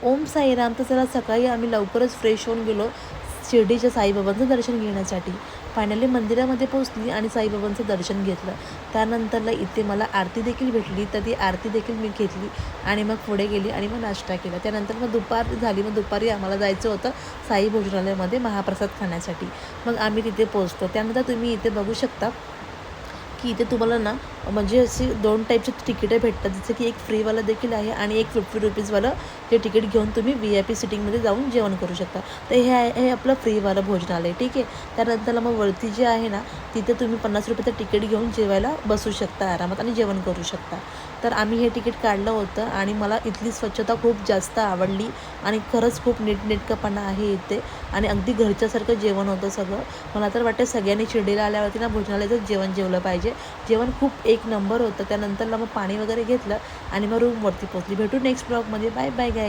ओम साईराम. तर चला सकाळी आम्ही लवकरच फ्रेश होऊन गेलो शिर्डीच्या साईबाबांचं दर्शन घेण्यासाठी. फायनली मंदिरामध्ये पोहोचली आणि साईबाबांचं दर्शन घेतलं. त्यानंतरला इथे मला आरती देखील भेटली, तर ती आरती देखील मी घेतली आणि मग पुढे गेली आणि मग नाश्ता केला. त्यानंतर मग दुपार झाली. मग दुपारी आम्हाला जायचं होतं साई भोजनालयामध्ये महाप्रसाद खाण्यासाठी. मग आम्ही तिथे पोहोचतो. त्यानंतर तुम्ही इथे बघू शकता की इथे तुम्हाला ना म्हणजे अशी 2 टाईपची तिकीटं भेटतात, जसं की एक फ्रीवालं देखील आहे आणि एक ₹50वालं ते तिकीट घेऊन तुम्ही VIP सिटिंगमध्ये जाऊन जेवण करू शकता. तर हे आपलं फ्रीवालं भोजनालय, ठीक आहे. त्यानंतरला मग वरती जे आहे ना, तिथे तुम्ही ₹50चं तिकीट घेऊन जेवायला बसू शकता आरामात आणि जेवण करू शकता. तर आम्ही हे तिकीट काढलं होतं आणि मला इथली स्वच्छता खूप जास्त आवडली आणि खरंच खूप नीटनेटकेपणा आहे इथे आणि अगदी घरच्यासारखं जेवण होतं सगळं. मला तर वाटतं सगळ्यांनी शिर्डीला आल्यावरती ना भोजनालयाचं जेवण जेवलं पाहिजे. जेवण खूप एक नंबर होतं. त्यानंतरला मग पाणी वगैरे घेतलं आणि मग रूमवरती पोहोचली. भेटू नेक्स्ट ब्लॉगमध्ये. Bye bye guys.